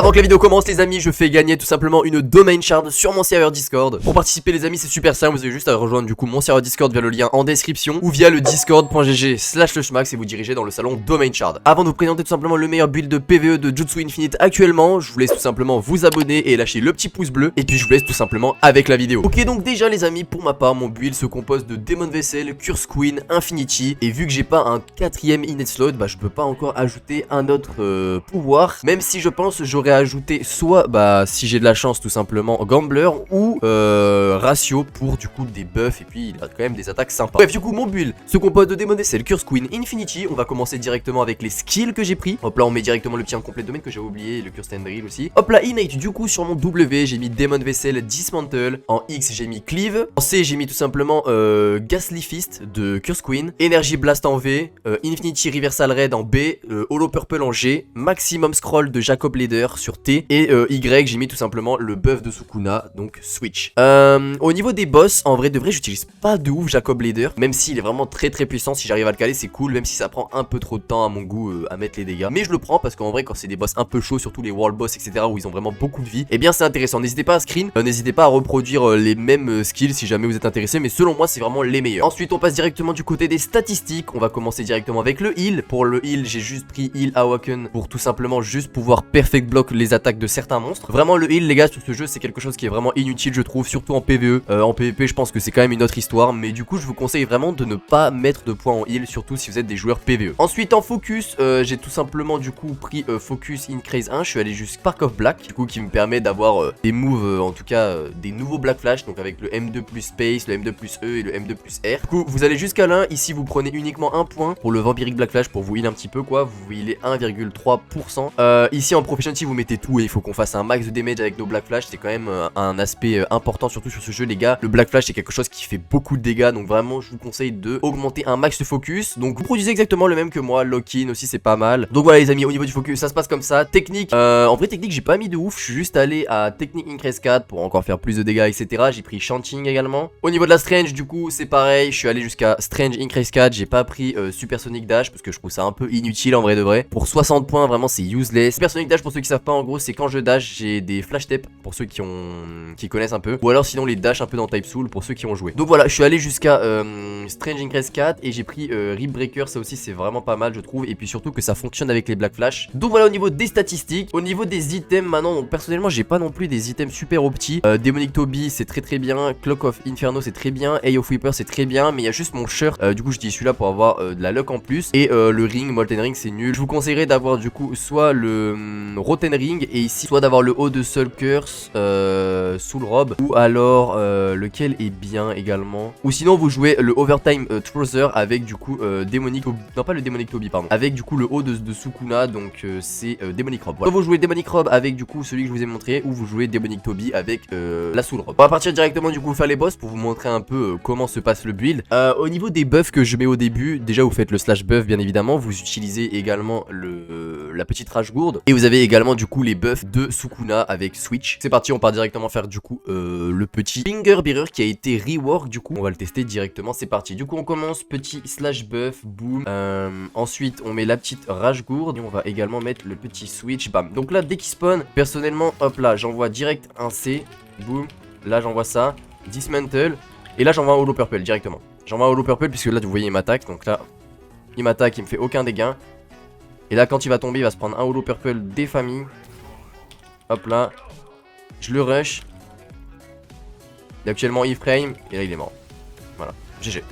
Avant que la vidéo commence les amis, je fais gagner tout simplement une domain shard sur mon serveur Discord. Pour participer les amis c'est super simple, vous avez juste à rejoindre du coup mon serveur Discord via le lien en description ou via le discord.gg/lechmax et vous dirigez dans le salon domain shard. Avant de vous présenter tout simplement le meilleur build de PvE de Jutsu Infinite actuellement, je vous laisse tout simplement vous abonner et lâcher le petit pouce bleu. Et puis je vous laisse tout simplement avec la vidéo. Ok, donc déjà les amis, pour ma part mon build se compose de Demon Vessel, Curse Queen, Infinity. Et vu que j'ai pas un quatrième Innate Slot, bah je peux pas encore ajouter un autre pouvoir. Même si je pense j'aurais ajouté soit si j'ai de la chance tout simplement Gambler ou Ratio pour du coup des buffs et puis il a quand même des attaques sympas. Bref, du coup mon build se compose de Demon Vessel, Curse Queen, Infinity. On va commencer directement avec les skills que j'ai pris. Hop là, on met directement le petit complet de domaine que j'ai oublié, le Curse Drill aussi. Hop là, Innate, du coup sur mon W j'ai mis Demon Vessel, Dismantle. En X j'ai mis Cleave. En C j'ai mis tout simplement Ghastly Fist de Curse Queen, Energy Blast en V, Infinity Reversal Red en B, Holo Purple en G, Maximum Scroll de Jacob Leader sur T et Y j'ai mis tout simplement le buff de Sukuna, donc Switch. Au niveau des boss, en vrai de vrai j'utilise pas de ouf Jacob Leader, même s'il est vraiment très puissant. Si j'arrive à le caler c'est cool, même si ça prend un peu trop de temps à mon goût à mettre les dégâts, mais je le prends parce qu'en vrai quand c'est des boss un peu chauds, surtout les world boss etc où ils ont vraiment beaucoup de vie, et bien c'est intéressant. N'hésitez pas à screen, n'hésitez pas à reproduire les mêmes skills si jamais vous êtes intéressé, mais selon moi c'est vraiment les meilleurs. Ensuite on passe directement du côté des statistiques. On va commencer directement avec le heal. Pour le heal j'ai juste pris Heal Awaken pour tout simplement juste pouvoir perfect block les attaques de certains monstres. Vraiment le heal les gars sur ce jeu c'est quelque chose qui est vraiment inutile je trouve, surtout en PvE. En PvP je pense que c'est quand même une autre histoire, mais du coup je vous conseille vraiment de ne pas mettre de points en heal, surtout si vous êtes des joueurs PvE. Ensuite en focus j'ai tout simplement du coup pris focus increase 1. Je suis allé jusqu'à Spark of Black du coup qui me permet d'avoir des moves en tout cas des nouveaux Black Flash, donc avec le M2 plus Space, le M2 plus E et le M2 plus R. Du coup vous allez jusqu'à l'un, ici vous prenez uniquement un point pour le Vampiric Black Flash pour vous heal un petit peu quoi, vous healez 1,3%. Ici en Proficiency vous mettez tout et il faut qu'on fasse un max de damage avec nos Black Flash, c'est quand même un aspect important surtout sur ce jeu les gars. Le Black Flash c'est quelque chose qui fait beaucoup de dégâts, donc vraiment je vous conseille de augmenter un max de focus. Donc vous produisez exactement le même que moi, lock-in aussi c'est pas mal. Donc voilà les amis, au niveau du focus ça se passe comme ça. Technique, en vrai technique j'ai pas mis de ouf, je suis juste allé à technique increase 4 pour encore faire plus de dégâts etc. J'ai pris chanting également. Au niveau de la strange du coup c'est pareil, je suis allé jusqu'à strange increase 4, j'ai pas pris supersonic dash parce que je trouve ça un peu inutile en vrai de vrai. Pour 60 points vraiment c'est useless. Supersonic dash pour ceux qui savent pas en gros c'est quand je dash j'ai des flash tape pour ceux qui connaissent un peu, ou alors sinon les dash un peu dans Type Soul pour ceux qui ont joué. Donc voilà je suis allé jusqu'à strange increase 4 et j'ai pris Rip Breaker, ça aussi c'est vraiment pas mal je trouve, et puis surtout que ça fonctionne avec les Black Flash. Donc voilà au niveau des statistiques. Au niveau des items maintenant, donc personnellement j'ai pas non plus des items super opti. Demonic Toby c'est très bien, Clock of Inferno c'est très bien, Eye of Weeper c'est très bien, mais il y a juste mon shirt, du coup je dis celui-là pour avoir de la luck en plus, et le ring, Molten Ring c'est nul. Je vous conseillerais d'avoir du coup soit le Rotten Ring et ici soit d'avoir le haut de Soul Curse, Soul Robe, ou alors lequel est bien également, ou sinon vous jouez le Overtime Trouser avec du coup Demonic Toby, non pas le Demonic Toby pardon, avec du coup le haut de Sukuna, donc c'est Demonic Robe. Voilà. Soit vous jouez Demonic Robe avec du coup celui que je vous ai montré, ou vous jouez Demonic Toby avec la Soul Robe. On va partir directement du coup faire les boss pour vous montrer un peu comment se passe le build. Au niveau des buffs que je mets au début, déjà vous faites le slash buff bien évidemment, vous utilisez également la petite rage gourde, et vous avez également du coup les buffs de Sukuna avec Switch. C'est parti, on part directement faire du coup le petit Finger Bearer qui a été rework, du coup on va le tester directement, c'est parti. Du coup on commence petit slash buff, boom, ensuite on met la petite rage gourde et on va également mettre le petit Switch, bam. Donc là dès qu'il spawn, personnellement hop là j'envoie direct un C, boom, là j'envoie ça, dismantle, et là j'envoie un holo purple directement. J'envoie un holo purple puisque là vous voyez il m'attaque, donc là il m'attaque, il me fait aucun dégât. Et là quand il va tomber il va se prendre un holo purple des familles. Hop là, je le rush. Il est actuellement iframe et là il est mort. Voilà, GG.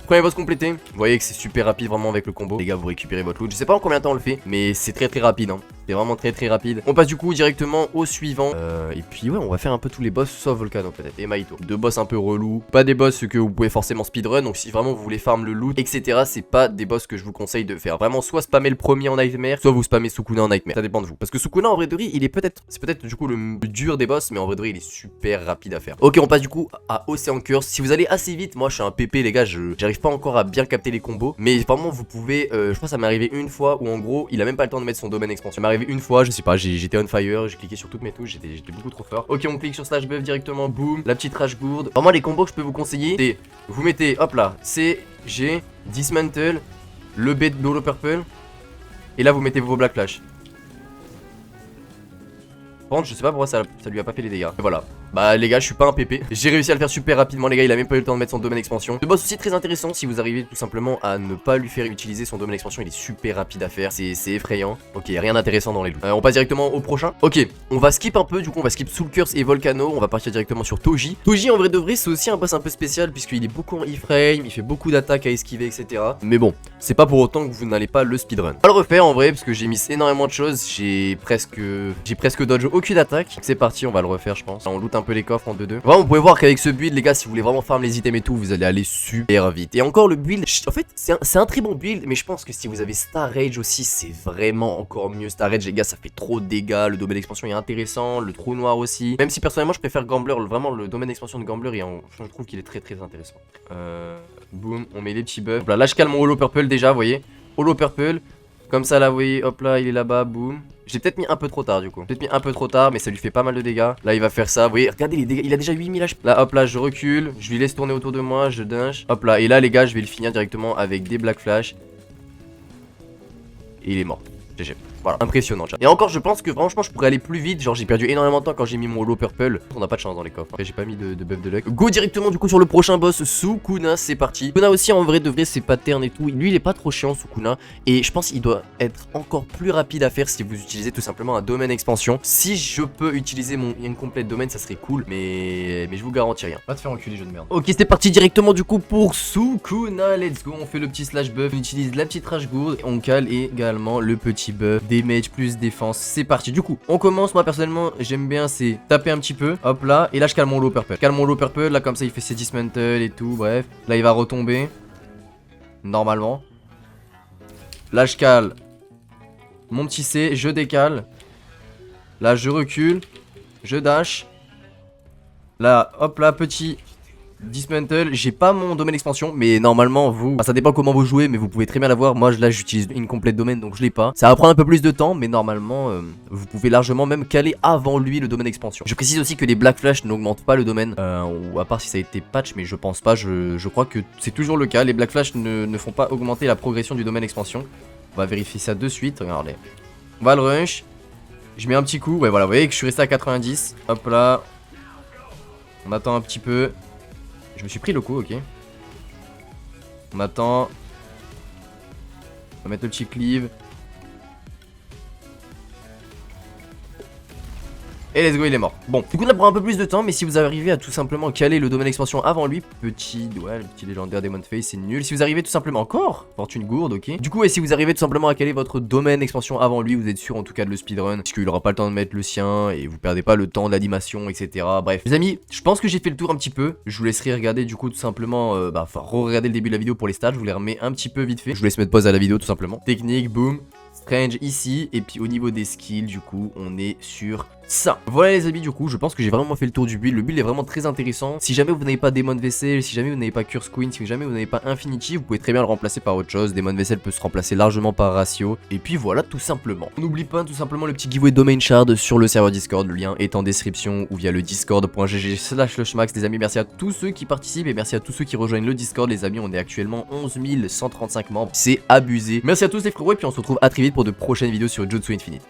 Premier boss complété, vous voyez que c'est super rapide vraiment avec le combo. Les gars vous récupérez votre loot, je sais pas en combien de temps on le fait, mais c'est très rapide hein. C'est vraiment très rapide. On passe du coup directement au suivant. Et puis ouais on va faire un peu tous les boss sauf Volcano peut-être et Maito. Deux boss un peu relous, pas des boss que vous pouvez forcément speedrun. Donc si vraiment vous voulez farm le loot etc, c'est pas des boss que je vous conseille de faire. Vraiment soit spammer le premier en Nightmare, soit vous spammez Sukuna en Nightmare, ça dépend de vous. Parce que Sukuna en vrai de vrai il est c'est peut-être du coup le dur des boss, mais en vrai de vrai il est super rapide à faire. Ok on passe du coup à Ocean Curse. Si vous allez assez vite, moi je suis un PP les gars, j'arrive pas encore à bien capter les combos, mais vraiment vous pouvez, je crois que ça m'est arrivé une fois où en gros il a même pas le temps de mettre son domaine expansion. Une fois, je sais pas, j'étais on fire, j'ai cliqué sur toutes mes touches, j'étais beaucoup trop fort. Ok, on clique sur slash buff directement, boum, la petite rage gourde. Vraiment, les combos que je peux vous conseiller, c'est vous mettez, hop là, C, G, dismantle, le B de holo purple, et là vous mettez vos black flash. Par contre, je sais pas pourquoi ça lui a pas fait les dégâts. Et voilà. Bah les gars, je suis pas un pépé. J'ai réussi à le faire super rapidement les gars, il a même pas eu le temps de mettre son domaine expansion. Le boss aussi très intéressant si vous arrivez tout simplement à ne pas lui faire utiliser son domaine expansion, il est super rapide à faire, c'est effrayant. Ok, rien d'intéressant dans les loups. On passe directement au prochain. Ok, on va skip un peu, du coup on va skip Soul Curse et Volcano, on va partir directement sur Toji. Toji en vrai de vrai c'est aussi un boss un peu spécial puisqu'il est beaucoup en iframe, il fait beaucoup d'attaques à esquiver etc. Mais bon, c'est pas pour autant que vous n'allez pas le speedrun. On va le refaire en vrai parce que j'ai mis énormément de choses, j'ai presque dodge aucune attaque. C'est parti, on va le refaire je pense. On loot un peu les coffres en 2-2. Vraiment, vous pouvez voir qu'avec ce build, les gars, si vous voulez vraiment farm les items et tout, vous allez aller super vite. Et encore le build, en fait, c'est un très bon build, mais je pense que si vous avez Star Rage aussi, c'est vraiment encore mieux. Star Rage, les gars, ça fait trop de dégâts. Le domaine d'expansion est intéressant, le trou noir aussi. Même si personnellement, je préfère Gambler, vraiment le domaine d'expansion de Gambler, je trouve qu'il est très très intéressant. Boum, on met les petits buffs. Là, je cale mon Holo Purple déjà, vous voyez. Holo Purple. Comme ça là vous voyez, hop là il est là-bas, boum. J'ai peut-être mis un peu trop tard du coup. Peut-être mis un peu trop tard mais ça lui fait pas mal de dégâts. Là il va faire ça, vous voyez, regardez les dégâts, il a déjà 8000 HP. Là hop là je recule, je lui laisse tourner autour de moi, je dash. Hop là, et là les gars je vais le finir directement avec des Black Flash. Et il est mort, GG. Voilà, impressionnant. Et encore, je pense que franchement, je pourrais aller plus vite. Genre, j'ai perdu énormément de temps quand j'ai mis mon Holo Purple. On n'a pas de chance dans les coffres. Après, j'ai pas mis de buff de luck. Go directement du coup sur le prochain boss, Sukuna. C'est parti. Sukuna aussi, en vrai de vrai, ses patterns et tout. Lui, il est pas trop chiant, Sukuna. Et je pense qu'il doit être encore plus rapide à faire si vous utilisez tout simplement un domaine expansion. Si je peux utiliser mon incomplete domaine, ça serait cool. Mais je vous garantis rien. Va te faire enculer, jeu de merde. Ok, c'est parti directement du coup pour Sukuna. Let's go. On fait le petit slash buff. On utilise la petite rage gourde. Et on cale également le petit buff. Damage plus défense, c'est parti. Du coup, on commence. Moi personnellement, j'aime bien c'est taper un petit peu. Hop là, et là je calme mon low purple. Calme mon low purple, là comme ça il fait ses dismantle et tout. Bref, là il va retomber normalement. Là je cale mon petit C, je décale. Là je recule, je dash. Là, hop là, petit dismantle, j'ai pas mon domaine expansion, mais normalement vous, ça dépend comment vous jouez, mais vous pouvez très bien l'avoir. Moi là j'utilise une complète domaine donc je l'ai pas. Ça va prendre un peu plus de temps, mais normalement vous pouvez largement même caler avant lui le domaine expansion. Je précise aussi que les Black Flash n'augmentent pas le domaine, ou à part si ça a été patch, mais je pense pas. Je crois que c'est toujours le cas. Les Black Flash ne font pas augmenter la progression du domaine expansion. On va vérifier ça de suite. Regardez, on va le rush. Je mets un petit coup, ouais voilà, vous voyez que je suis resté à 90. Hop là, on attend un petit peu. Je me suis pris le coup, ok. On attend. On va mettre le petit cleave. Et let's go, il est mort. Bon, du coup, on prend un peu plus de temps, mais si vous arrivez à tout simplement caler le domaine expansion avant lui, le petit légendaire Demon Face, c'est nul. Si vous arrivez tout simplement encore, fortune gourde, ok. Du coup, et si vous arrivez tout simplement à caler votre domaine expansion avant lui, vous êtes sûr en tout cas de le speedrun, parce qu'il aura pas le temps de mettre le sien et vous perdez pas le temps d'animation, etc. Bref, les amis, je pense que j'ai fait le tour un petit peu. Je vous laisserai regarder du coup tout simplement, re-regarder le début de la vidéo pour les stats. Je vous les remets un petit peu vite fait. Je vous laisse mettre pause à la vidéo tout simplement. Technique, boom. Strange ici, et puis au niveau des skills du coup on est sur ça. Voilà les amis, du coup je pense que j'ai vraiment fait le tour du build. Le build est vraiment très intéressant. Si jamais vous n'avez pas Demon Vessel, si jamais vous n'avez pas Curse Queen, si jamais vous n'avez pas Infinity, vous pouvez très bien le remplacer par autre chose. Demon Vessel peut se remplacer largement par Ratio, et puis voilà tout simplement. On n'oublie pas tout simplement le petit giveaway Domain Shard sur le serveur Discord. Le lien est en description ou via le discord.gg/lushmax. Les amis, merci à tous ceux qui participent et merci à tous ceux qui rejoignent le Discord. Les amis, on est actuellement 11 135 membres, c'est abusé. Merci à tous les frérots et puis on se retrouve à très vite pour de prochaines vidéos sur Jutsu Infinite.